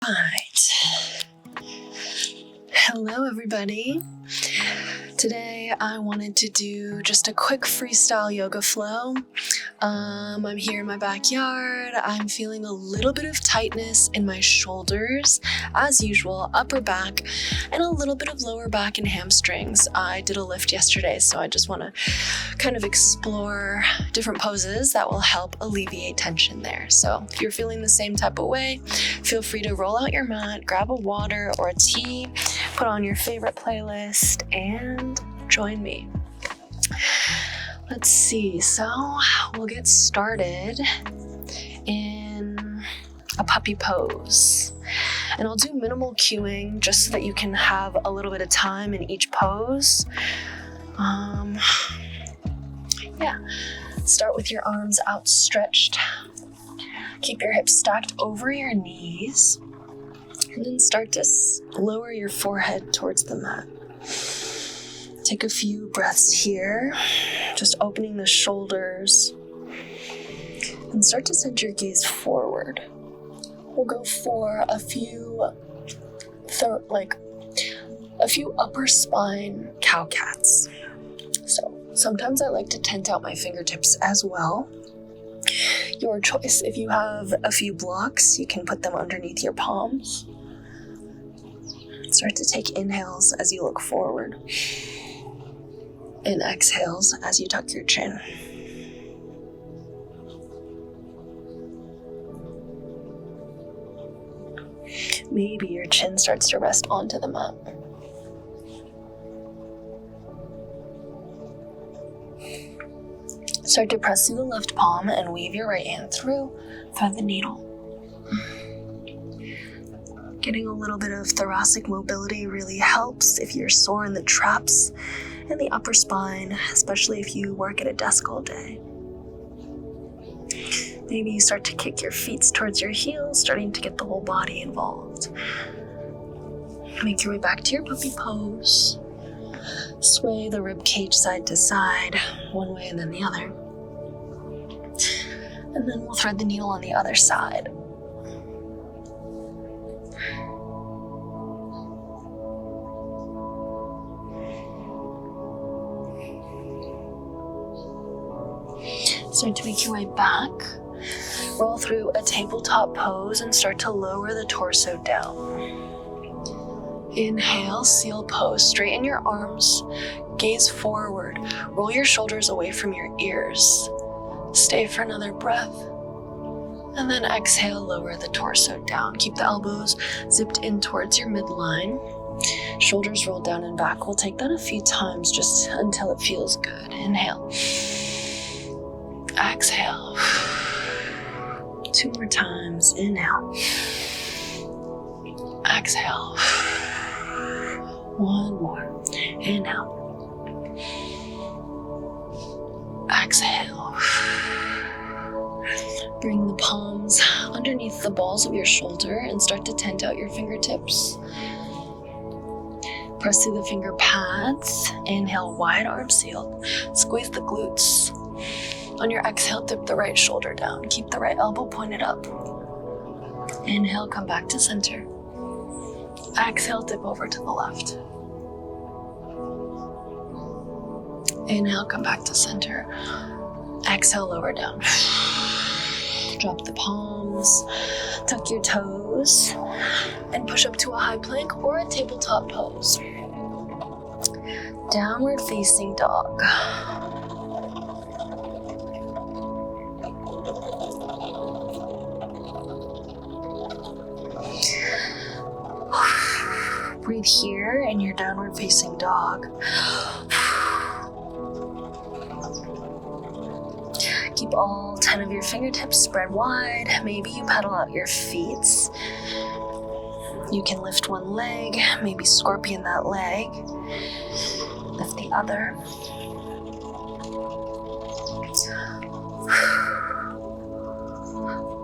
Right. Hello, everybody. Today I wanted to do just a quick freestyle yoga flow. I'm here in my backyard. I'm feeling a little bit of tightness in my shoulders, as usual, upper back, and a little bit of lower back and hamstrings. I did a lift yesterday, so I just want to kind of explore different poses that will help alleviate tension there. So if you're feeling the same type of way, feel free to roll out your mat, grab a water or a tea, put on your favorite playlist, and join me. Let's see, so we'll get started in a puppy pose. And I'll do minimal cueing just so that you can have a little bit of time in each pose. Start with your arms outstretched. Keep your hips stacked over your knees. And then start to lower your forehead towards the mat. Take a few breaths here, just opening the shoulders. And start to send your gaze forward. We'll go for a few upper spine cow cats. So sometimes I like to tent out my fingertips as well. Your choice. If you have a few blocks, you can put them underneath your palms. Start to take inhales as you look forward. And exhales as you tuck your chin. Maybe your chin starts to rest onto the mat. Start to press through the left palm and weave your right hand through. Thread the needle. Getting a little bit of thoracic mobility really helps if you're sore in the traps and the upper spine, especially if you work at a desk all day. Maybe you start to kick your feet towards your heels, starting to get the whole body involved. Make your way back to your puppy pose. Sway the rib cage side to side, one way and then the other. And then we'll thread the needle on the other side. Start to make your way back. Roll through a tabletop pose and start to lower the torso down. Inhale, seal pose. Straighten your arms. Gaze forward. Roll your shoulders away from your ears. Stay for another breath. And then exhale, lower the torso down. Keep the elbows zipped in towards your midline. Shoulders roll down and back. We'll take that a few times just until it feels good. Inhale. Exhale. 2 more times. Inhale. Exhale. 1 more. Inhale. Exhale. Bring the palms underneath the balls of your shoulder and start to tent out your fingertips. Press through the finger pads. Inhale, wide arm sealed. Squeeze the glutes. On your exhale, dip the right shoulder down. Keep the right elbow pointed up. Inhale, come back to center. Exhale, dip over to the left. Inhale, come back to center. Exhale, lower down. Drop the palms, tuck your toes, and push up to a high plank or a tabletop pose. Downward facing dog. Breathe here in your downward facing dog. Keep all 10 of your fingertips spread wide. Maybe you pedal out your feet. You can lift one leg, maybe scorpion that leg. Lift the other.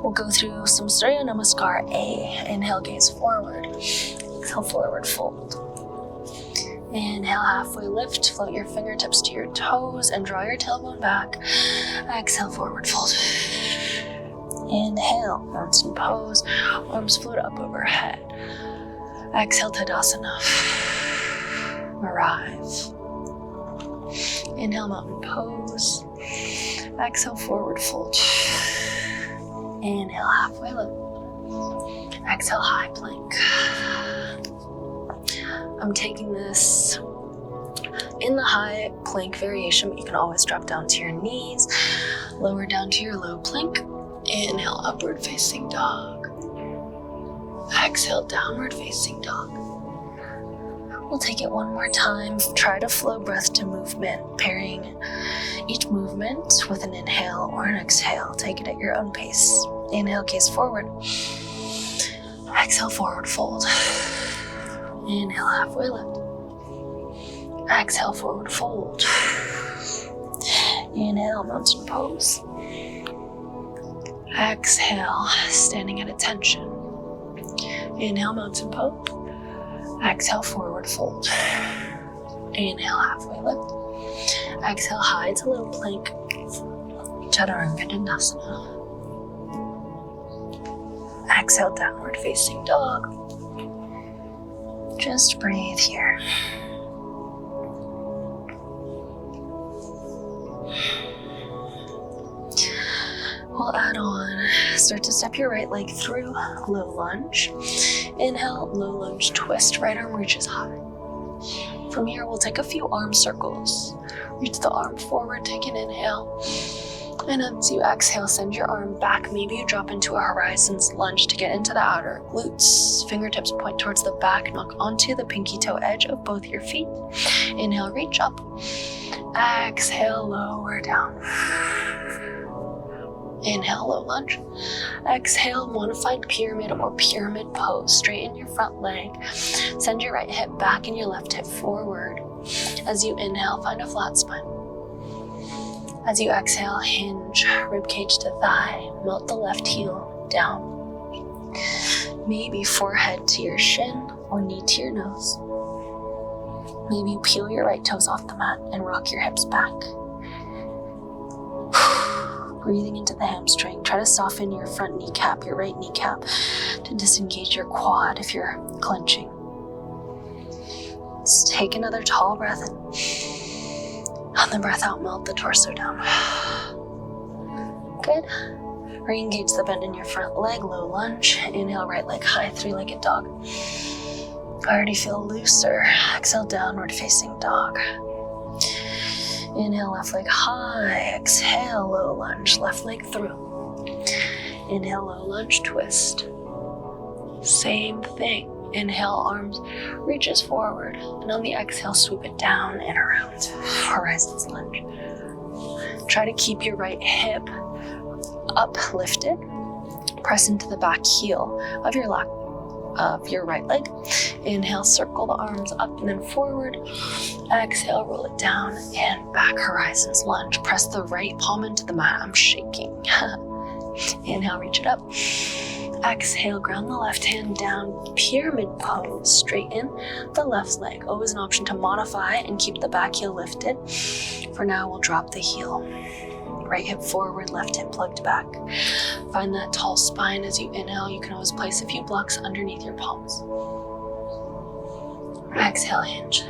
We'll go through some Surya Namaskar A. Inhale, gaze forward. Exhale, forward fold. Inhale, halfway lift, float your fingertips to your toes and draw your tailbone back. Exhale, forward fold. Inhale, mountain pose, arms float up overhead. Exhale, Tadasana. Arrive. Inhale, mountain pose. Exhale, forward fold. Inhale, halfway lift. Exhale, high plank. I'm taking this in the high plank variation, but you can always drop down to your knees, lower down to your low plank. Inhale, upward facing dog. Exhale, downward facing dog. We'll take it one more time. Try to flow breath to movement, pairing each movement with an inhale or an exhale. Take it at your own pace. Inhale, gaze forward. Exhale, forward fold. Inhale, halfway lift. Exhale, forward fold. Inhale, mountain pose. Exhale, standing at attention. Inhale, mountain pose. Exhale, forward fold. Inhale, halfway lift. Exhale, high to low plank. Chaturanga Dandasana. Exhale, downward facing dog. Just breathe here. We'll add on, start to step your right leg through, low lunge. Inhale, low lunge, twist, right arm reaches high. From here, we'll take a few arm circles. Reach the arm forward, take an inhale. And as you exhale, send your arm back. Maybe you drop into a horizons lunge to get into the outer glutes. Fingertips point towards the back, knock onto the pinky toe edge of both your feet. Inhale, reach up. Exhale, lower down. Inhale, low lunge. Exhale, modified pyramid or pyramid pose. Straighten your front leg. Send your right hip back and your left hip forward. As you inhale, find a flat spine. As you exhale, hinge, ribcage to thigh. Melt the left heel down. Maybe forehead to your shin or knee to your nose. Maybe you peel your right toes off the mat and rock your hips back. Breathing into the hamstring. Try to soften your front kneecap, your right kneecap, to disengage your quad if you're clenching. Let's take another tall breath in. On the breath out, melt the torso down. Good. Re-engage the bend in your front leg, low lunge. Inhale, right leg high, three-legged dog. I already feel looser. Exhale, downward facing dog. Inhale, left leg high. Exhale, low lunge, left leg through. Inhale, low lunge, twist. Same thing. Inhale, arms reaches forward. And on the exhale, swoop it down and around. Horizons lunge. Try to keep your right hip uplifted. Press into the back heel of your right leg. Inhale, circle the arms up and then forward. Exhale, roll it down and back, horizons lunge. Press the right palm into the mat. I'm shaking. Inhale, reach it up. Exhale, ground the left hand down, pyramid pose. Straighten the left leg. Always an option to modify and keep the back heel lifted. For now, we'll drop the heel. Right hip forward, left hip plugged back. Find that tall spine as you inhale. You can always place a few blocks underneath your palms. Exhale, hinge.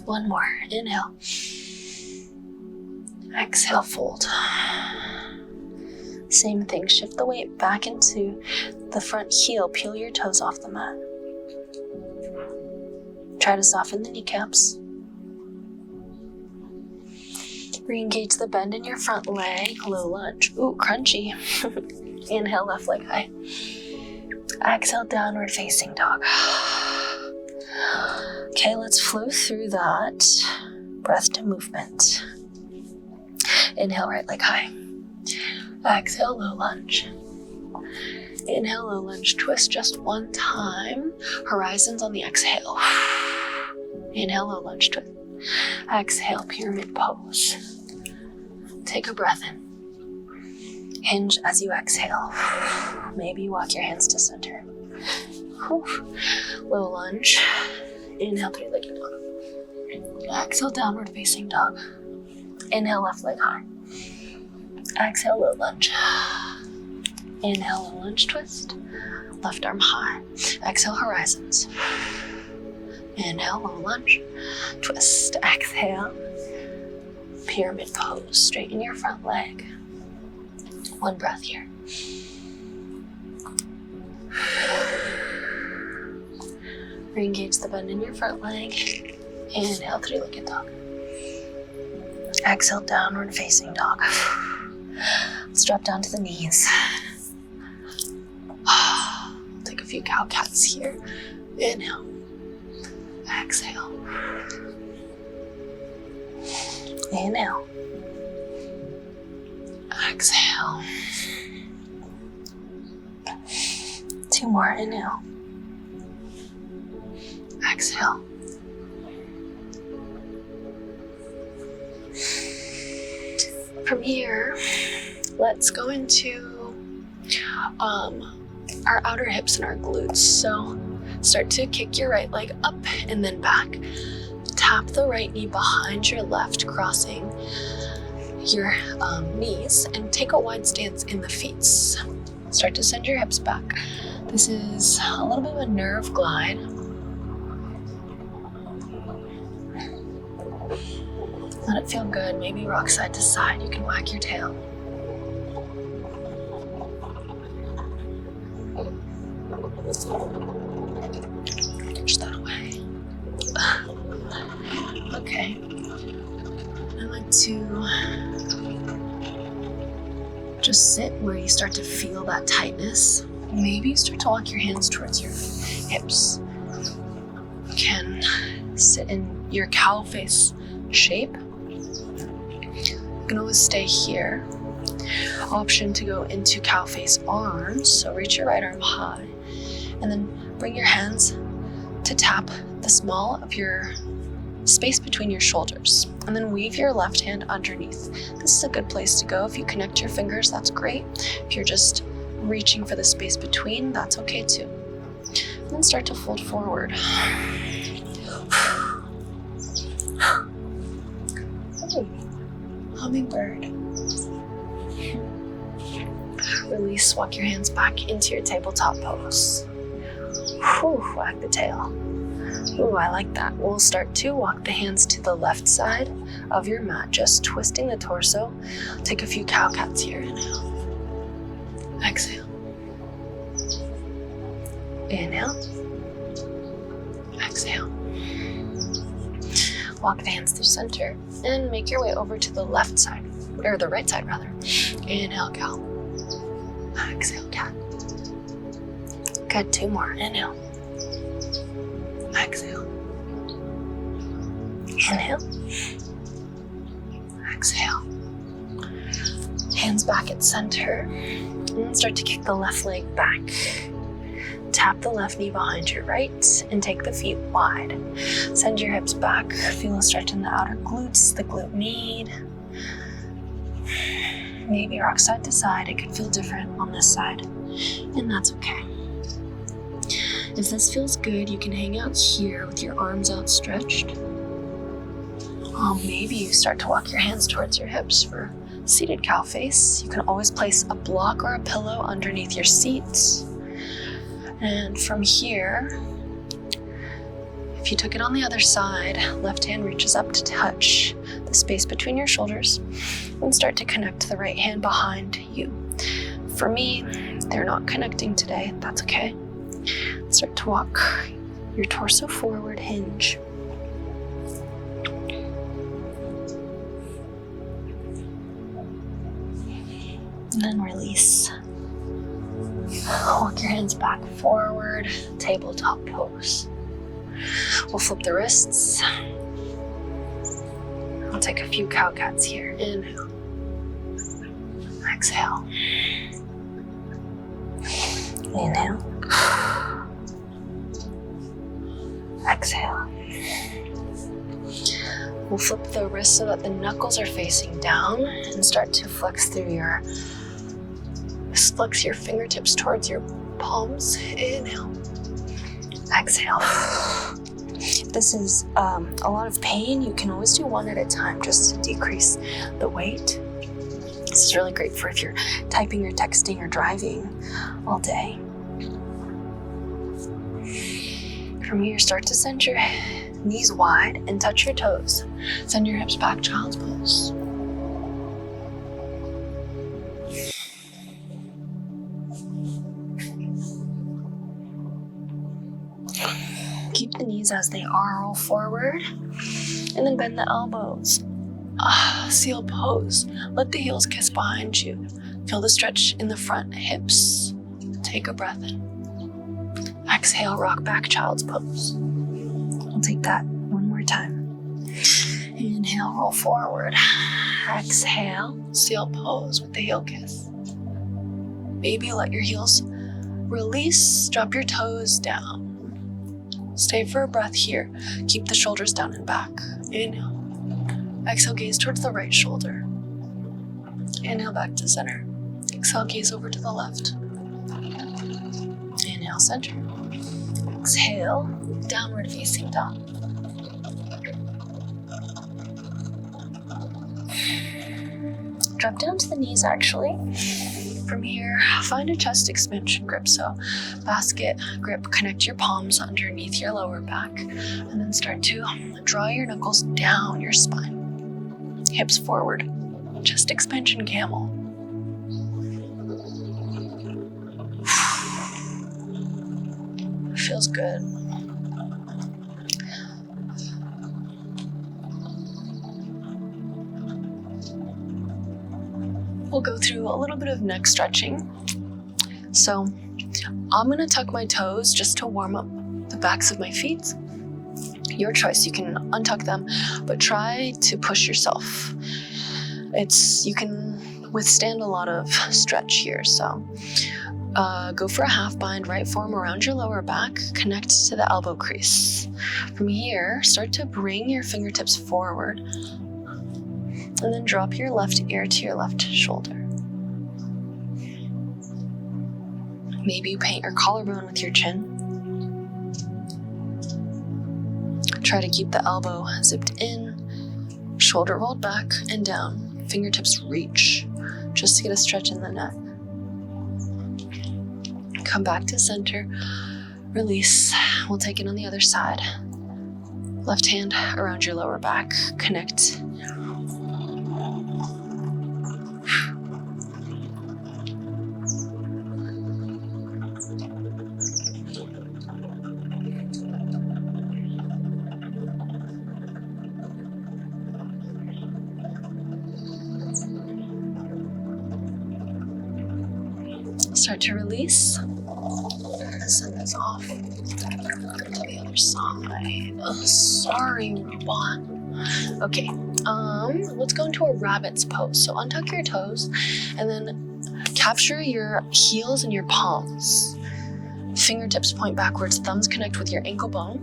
One more. Inhale. Exhale, fold. Same thing. Shift the weight back into the front heel. Peel your toes off the mat. Try to soften the kneecaps. Re-engage the bend in your front leg, low lunge. Ooh, crunchy. Inhale, left leg high. Exhale, downward facing dog. Okay, let's flow through that breath to movement. Inhale, right leg high. Exhale, low lunge. Inhale, low lunge, twist just one time. Horizons on the exhale. Inhale, low lunge, twist. Exhale, pyramid pose. Take a breath in. Hinge as you exhale. Maybe walk your hands to center. Low lunge. Inhale, three-legged dog. Exhale, downward facing dog. Inhale, left leg high. Exhale, low lunge. Inhale, low lunge twist. Left arm high. Exhale, horizons. Inhale, low lunge twist. Exhale, pyramid pose. Straighten your front leg. One breath here. Re-engage the bend in your front leg. Inhale, three-legged dog. Exhale, downward facing dog. Let's drop down to the knees. Take a few cow cats here. Inhale. Exhale. Inhale. Exhale. Two more. Inhale. Exhale. From here, let's go into our outer hips and our glutes. So start to kick your right leg up and then back. Tap the right knee behind your left, crossing your knees, and take a wide stance in the feet. Start to send your hips back. This is a little bit of a nerve glide. Let it feel good. Maybe rock side to side. You can wag your tail. Push that away. Okay. I like to just sit where you start to feel that tightness. Maybe you start to walk your hands towards your hips. You can sit in your cow face shape. You can always stay here. Option to go into cow face arms. So reach your right arm high and then bring your hands to tap the small of your space between your shoulders, and then weave your left hand underneath. This is a good place to go. If you connect your fingers, that's great. If you're just reaching for the space between, that's okay too. And then start to fold forward. Hummingbird. Release, walk your hands back into your tabletop pose. Wag the tail. Ooh, I like that. We'll start to walk the hands to the left side of your mat, just twisting the torso. Take a few cow cats here. Inhale. Exhale. Inhale. Exhale. Walk the hands through center and make your way over to the left side, or the right side rather. Inhale, cow. Exhale, cat. Good, two more. Inhale. Exhale. Inhale. Exhale. Hands back at center. And start to kick the left leg back. Tap the left knee behind your right and take the feet wide. Send your hips back. Feel a stretch in the outer glutes, the glute med. Maybe rock side to side. It could feel different on this side, and that's okay. If this feels good, you can hang out here with your arms outstretched. Maybe you start to walk your hands towards your hips for seated cow face. You can always place a block or a pillow underneath your seat. And from here, if you took it on the other side, left hand reaches up to touch the space between your shoulders and start to connect the right hand behind you. For me, they're not connecting today. That's okay. Start to walk your torso forward, hinge. And then release. Walk your hands back forward, tabletop pose. We'll flip the wrists. I'll take a few cow cats here. Inhale. Exhale. Inhale. Exhale. We'll flip the wrists so that the knuckles are facing down and start to flex your fingertips towards your palms. Inhale. Exhale. If this is a lot of pain, you can always do one at a time just to decrease the weight. This is is really great for if you're typing or texting or driving all day. From here, start to send your knees wide and touch your toes. Send your hips back, child's pose. Keep the knees as they are, roll forward, and then bend the elbows. Seal pose. Let the heels kiss behind you. Feel the stretch in the front hips. Take a breath in. Exhale, rock back, child's pose. We'll take that one more time. Inhale, roll forward. Exhale, seal pose with the heel kiss. Maybe let your heels release, drop your toes down. Stay for a breath here. Keep the shoulders down and back. Inhale. Exhale, gaze towards the right shoulder. Inhale, back to center. Exhale, gaze over to the left. Inhale, center. Exhale, downward facing dog. Drop down to the knees actually. From here, find a chest expansion grip. So basket grip, connect your palms underneath your lower back, and then start to draw your knuckles down your spine. Hips forward, chest expansion camel. Feels good. We'll go through a little bit of neck stretching. So I'm gonna tuck my toes just to warm up the backs of my feet. Your choice, you can untuck them, but try to push yourself. You can withstand a lot of stretch here, so go for a half bind, right forearm around your lower back, connect to the elbow crease. From here, start to bring your fingertips forward, and then drop your left ear to your left shoulder. Maybe you paint your collarbone with your chin. Try to keep the elbow zipped in, shoulder rolled back and down, fingertips reach, just to get a stretch in the neck. Come back to center, release. We'll take it on the other side. Left hand around your lower back, connect. Start to release. Send this off to the other side. Oh, sorry, robot. Okay, let's go into a rabbit's pose. So untuck your toes and then capture your heels and your palms. Fingertips point backwards, thumbs connect with your ankle bone.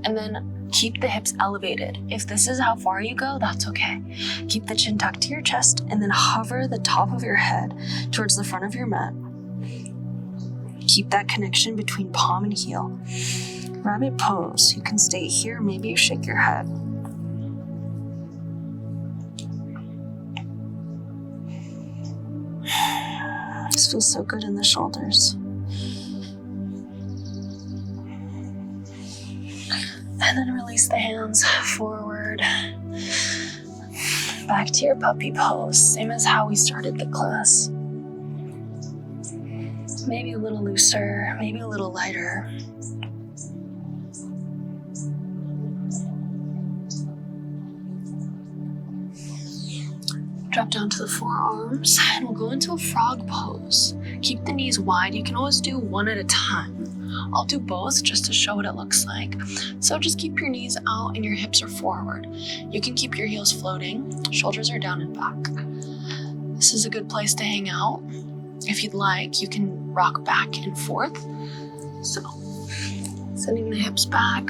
And then keep the hips elevated. If this is how far you go, that's okay. Keep the chin tucked to your chest and then hover the top of your head towards the front of your mat. Keep that connection between palm and heel. Rabbit pose. You can stay here, maybe you shake your head. This feels so good in the shoulders. And then release the hands forward. Back to your puppy pose, same as how we started the class. Maybe a little looser, maybe a little lighter. Drop down to the forearms, and we'll go into a frog pose. Keep the knees wide. You can always do one at a time. I'll do both just to show what it looks like. So just keep your knees out and your hips are forward. You can keep your heels floating, shoulders are down and back. This is a good place to hang out. If you'd like, you can rock back and forth. So, sending the hips back.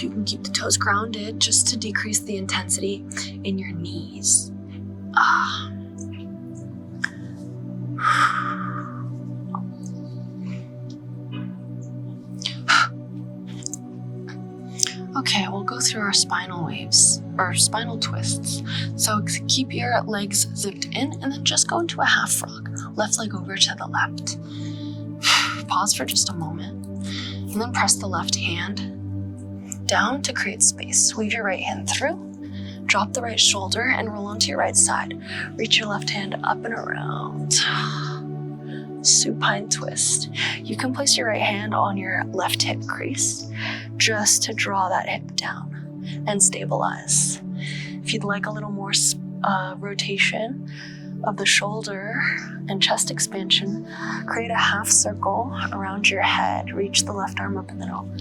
You can keep the toes grounded just to decrease the intensity in your knees. Okay, we'll go through our spinal waves, or spinal twists. So keep your legs zipped in and then just go into a half frog. Left leg over to the left. Pause for just a moment. And then press the left hand down to create space. Weave your right hand through. Drop the right shoulder and roll onto your right side. Reach your left hand up and around. Supine twist. You can place your right hand on your left hip crease just to draw that hip down and stabilize. If you'd like a little more rotation of the shoulder and chest expansion, create a half circle around your head. Reach the left arm up and then over.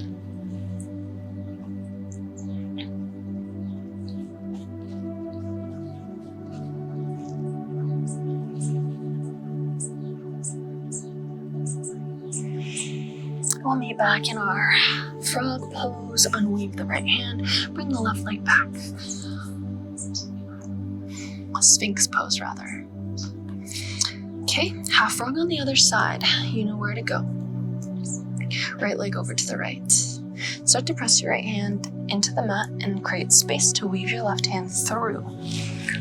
We'll meet back in our frog pose. Unweave the right hand, bring the left leg back. Sphinx pose, rather. Okay, half frog on the other side. You know where to go. Right leg over to the right. Start to press your right hand into the mat and create space to weave your left hand through.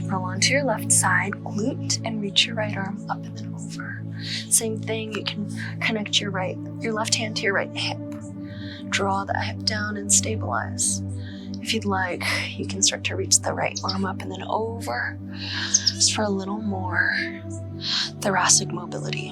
Roll onto your left side, glute, and reach your right arm up and then over. Same thing, you can connect your left hand to your right hip. Draw that hip down and stabilize. If you'd like, you can start to reach the right arm up and then over, just for a little more thoracic mobility.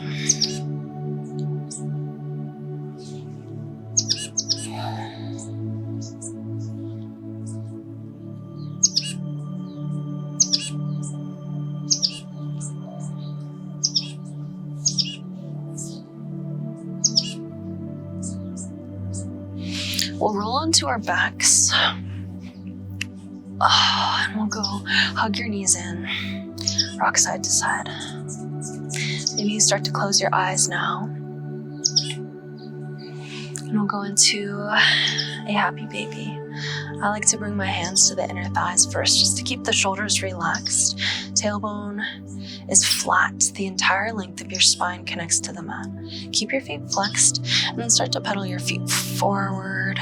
We'll roll onto our backs. And we'll go hug your knees in, rock side to side. Maybe you start to close your eyes now. And we'll go into a happy baby. I like to bring my hands to the inner thighs first, just to keep the shoulders relaxed. Tailbone is flat. The entire length of your spine connects to the mat. Keep your feet flexed and then start to pedal your feet forward.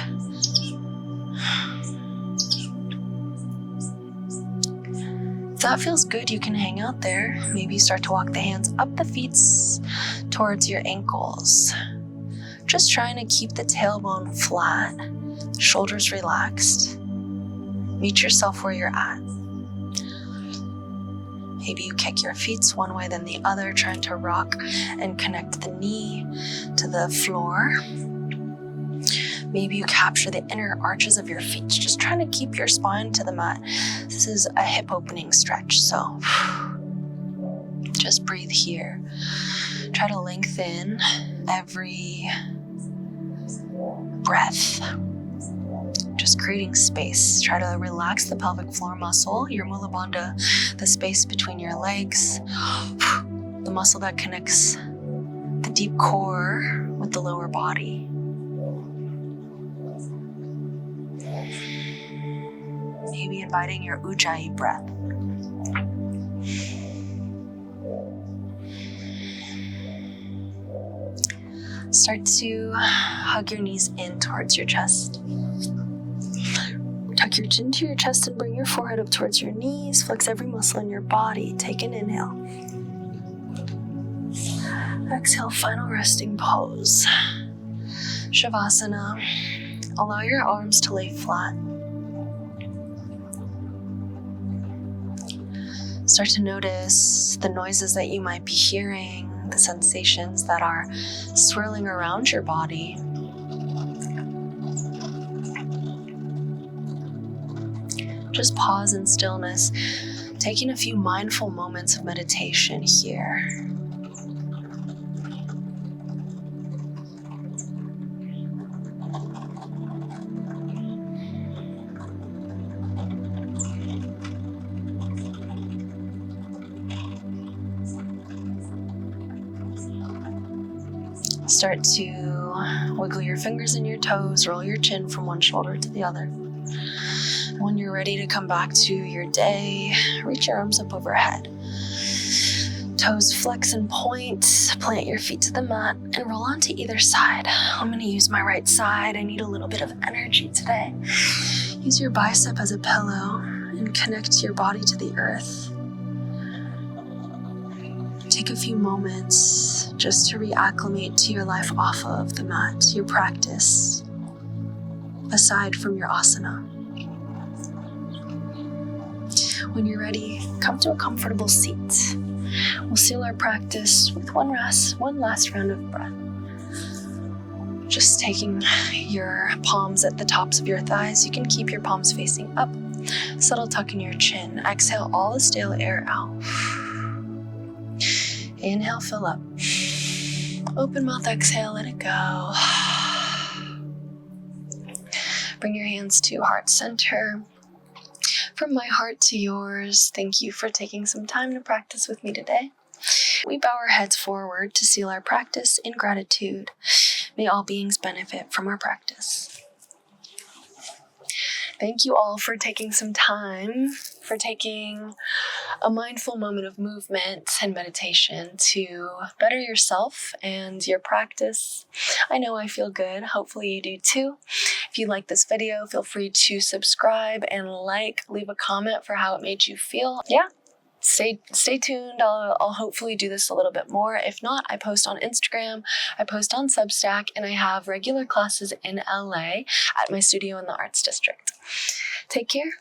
If that feels good, you can hang out there. Maybe start to walk the hands up the feet towards your ankles. Just trying to keep the tailbone flat, shoulders relaxed. Meet yourself where you're at. Maybe you kick your feet one way then the other, trying to rock and connect the knee to the floor. Maybe you capture the inner arches of your feet, just trying to keep your spine to the mat. This is a hip opening stretch, so just breathe here. Try to lengthen every breath. Just creating space. Try to relax the pelvic floor muscle, your mula bandha, the space between your legs, the muscle that connects the deep core with the lower body. Maybe inviting your ujjayi breath. Start to hug your knees in towards your chest. Tuck your chin to your chest and bring your forehead up towards your knees. Flex every muscle in your body. Take an inhale. Exhale, final resting pose. Shavasana. Allow your arms to lay flat. Start to notice the noises that you might be hearing, the sensations that are swirling around your body. Just pause in stillness, taking a few mindful moments of meditation here. Start to wiggle your fingers and your toes, roll your chin from one shoulder to the other. When you're ready to come back to your day, reach your arms up overhead. Toes flex and point. Plant your feet to the mat and roll onto either side. I'm going to use my right side. I need a little bit of energy today. Use your bicep as a pillow and connect your body to the earth. Take a few moments just to reacclimate to your life off of the mat, your practice, aside from your asana. When you're ready, come to a comfortable seat. We'll seal our practice with one last round of breath. Just taking your palms at the tops of your thighs. You can keep your palms facing up. Subtle tuck in your chin. Exhale all the stale air out. Inhale, fill up. Open mouth, exhale, let it go. Bring your hands to heart center. From my heart to yours, thank you for taking some time to practice with me today. We bow our heads forward to seal our practice in gratitude. May all beings benefit from our practice. Thank you all for taking some time, for taking a mindful moment of movement and meditation to better yourself and your practice. I know I feel good. Hopefully you do too. If you like this video, feel free to subscribe and leave a comment for how it made you feel. Yeah. Stay tuned. I'll hopefully do this a little bit more. If not, I post on Instagram, I post on Substack, and I have regular classes in LA at my studio in the Arts District. Take care.